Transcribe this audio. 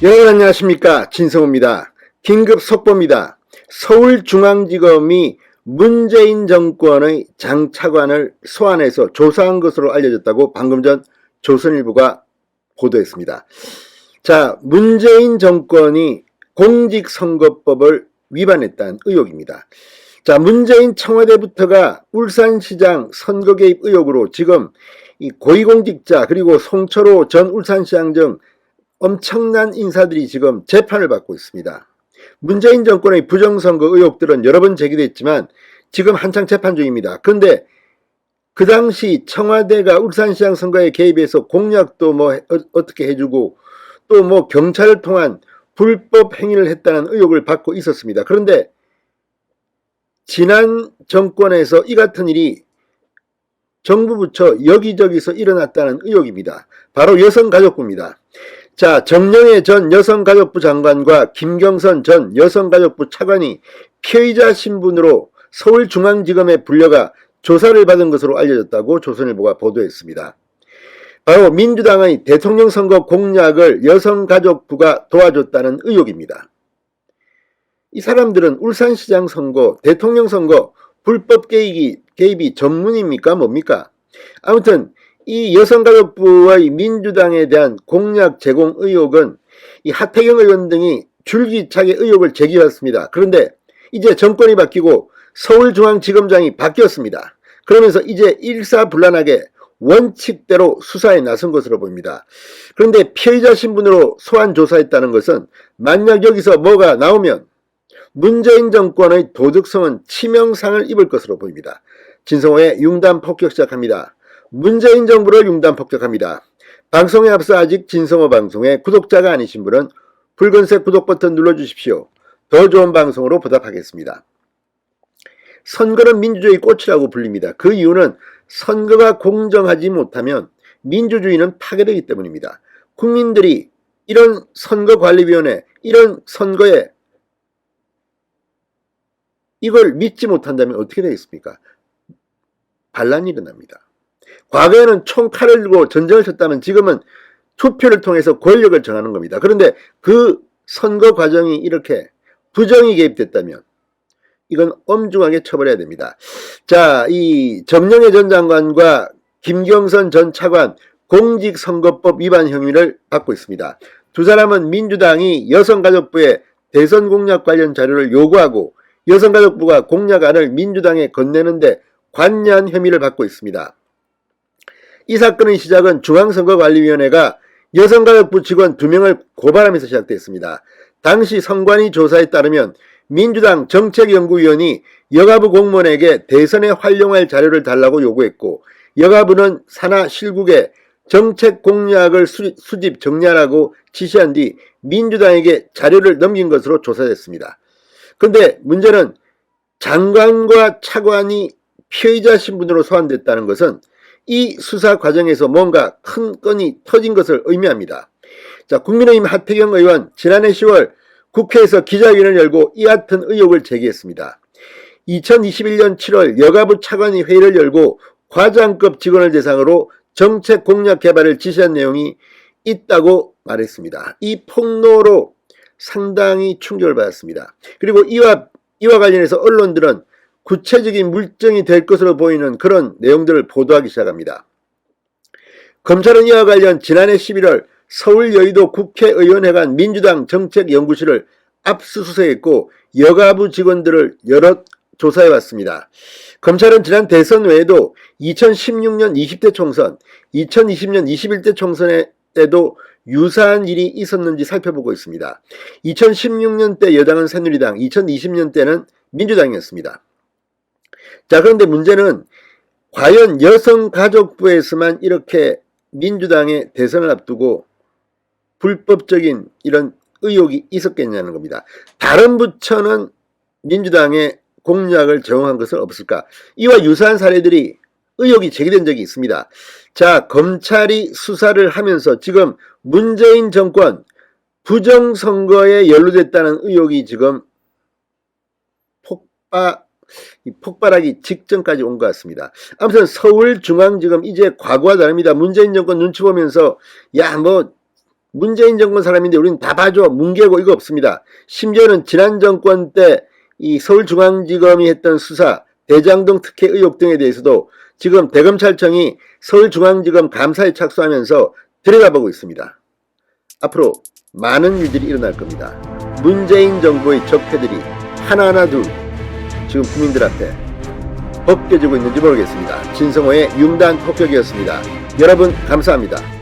여러분 안녕하십니까, 진성호입니다. 긴급 속보입니다. 서울중앙지검이 문재인 정권의 장 차관을 소환해서 조사한 것으로 알려졌다고 방금 전 조선일보가 보도했습니다. 자, 문재인 정권이 공직선거법을 위반했다는 의혹입니다. 자, 문재인 청와대부터가 울산시장 선거 개입 의혹으로 지금 이 고위공직자 그리고 송철호 전 울산시장 등 엄청난 인사들이 지금 재판을 받고 있습니다. 문재인 정권의 부정선거 의혹들은 여러 번 제기됐지만 지금 한창 재판 중입니다. 그런데 그 당시 청와대가 울산시장 선거에 개입해서 공약도 어떻게 해주고 또 경찰을 통한 불법 행위를 했다는 의혹을 받고 있었습니다. 그런데 지난 정권에서 이 같은 일이 정부 부처 여기저기서 일어났다는 의혹입니다. 바로 여성가족부입니다. 자, 정영애 전 여성가족부 장관과 김경선 전 여성가족부 차관이 피의자 신분으로 서울중앙지검에 불려가 조사를 받은 것으로 알려졌다고 조선일보가 보도했습니다. 바로 민주당의 대통령 선거 공약을 여성가족부가 도와줬다는 의혹입니다. 이 사람들은 울산시장 선거, 대통령 선거 불법 개입이 전문입니까? 뭡니까? 아무튼 이 여성가족부의 민주당에 대한 공약 제공 의혹은 이 하태경 의원 등이 줄기차게 의혹을 제기했습니다. 그런데 이제 정권이 바뀌고 서울중앙지검장이 바뀌었습니다. 그러면서 이제 일사불란하게 원칙대로 수사에 나선 것으로 보입니다. 그런데 피의자 신분으로 소환 조사했다는 것은 만약 여기서 뭐가 나오면 문재인 정권의 도덕성은 치명상을 입을 것으로 보입니다. 진성호의 융단 폭격 시작합니다. 문재인 정부를 융단 폭격합니다. 방송에 앞서 아직 진성호 방송에 구독자가 아니신 분은 붉은색 구독 버튼 눌러주십시오. 더 좋은 방송으로 보답하겠습니다. 선거는 민주주의 꽃이라고 불립니다. 그 이유는 선거가 공정하지 못하면 민주주의는 파괴되기 때문입니다. 국민들이 이런 선거관리위원회, 이런 선거에 이걸 믿지 못한다면 어떻게 되겠습니까? 반란이 일어납니다. 과거에는 총칼을 들고 전쟁을 쳤다면 지금은 투표를 통해서 권력을 정하는 겁니다. 그런데 그 선거 과정이 이렇게 부정이 개입됐다면 이건 엄중하게 처벌해야 됩니다. 자, 이 정영애 전 장관과 김경선 전 차관 공직선거법 위반 혐의를 받고 있습니다. 두 사람은 민주당이 여성가족부에 대선 공약 관련 자료를 요구하고 여성가족부가 공약안을 민주당에 건네는데 관여한 혐의를 받고 있습니다. 이 사건의 시작은 중앙선거관리위원회가 여성가족부 직원 2명을 고발하면서 시작됐습니다. 당시 선관위 조사에 따르면 민주당 정책연구위원이 여가부 공무원에게 대선에 활용할 자료를 달라고 요구했고 여가부는 산하 실국에 정책 공약을 수집 정리하라고 지시한 뒤 민주당에게 자료를 넘긴 것으로 조사됐습니다. 그런데 문제는 장관과 차관이 피의자 신분으로 소환됐다는 것은 이 수사 과정에서 뭔가 큰 건이 터진 것을 의미합니다. 자, 국민의힘 하태경 의원 지난해 10월 국회에서 기자회견을 열고 이 같은 의혹을 제기했습니다. 2021년 7월 여가부 차관이 회의를 열고 과장급 직원을 대상으로 정책 공약 개발을 지시한 내용이 있다고 말했습니다. 이 폭로로 상당히 충격을 받았습니다. 그리고 이와 관련해서 언론들은 구체적인 물증이 될 것으로 보이는 그런 내용들을 보도하기 시작합니다. 검찰은 이와 관련 지난해 11월 서울 여의도 국회의원회관 민주당 정책연구실을 압수수색했고 여가부 직원들을 여럿 조사해왔습니다. 검찰은 지난 대선 외에도 2016년 20대 총선, 2020년 21대 총선 때도 유사한 일이 있었는지 살펴보고 있습니다. 2016년 때 여당은 새누리당, 2020년 때는 민주당이었습니다. 자, 그런데 문제는 과연 여성가족부에서만 이렇게 민주당의 대선을 앞두고 불법적인 이런 의혹이 있었겠냐는 겁니다. 다른 부처는 민주당의 공약을 제공한 것은 없을까? 이와 유사한 사례들이 의혹이 제기된 적이 있습니다. 자, 검찰이 수사를 하면서 지금 문재인 정권 부정선거에 연루됐다는 의혹이 지금 폭발하기 직전까지 온 것 같습니다. 아무튼 서울중앙지검 이제 과거와 다릅니다. 문재인 정권 눈치 보면서 문재인 정권 사람인데 우리는 다 봐줘. 뭉개고 이거 없습니다. 심지어는 지난 정권 때 이 서울중앙지검이 했던 수사, 대장동 특혜 의혹 등에 대해서도 지금 대검찰청이 서울중앙지검 감사에 착수하면서 들여다보고 있습니다. 앞으로 많은 일들이 일어날 겁니다. 문재인 정부의 적폐들이 하나하나 둘 지금 국민들 앞에 벗겨지고 있는지 모르겠습니다. 진성호의 융단 폭격이었습니다. 여러분 감사합니다.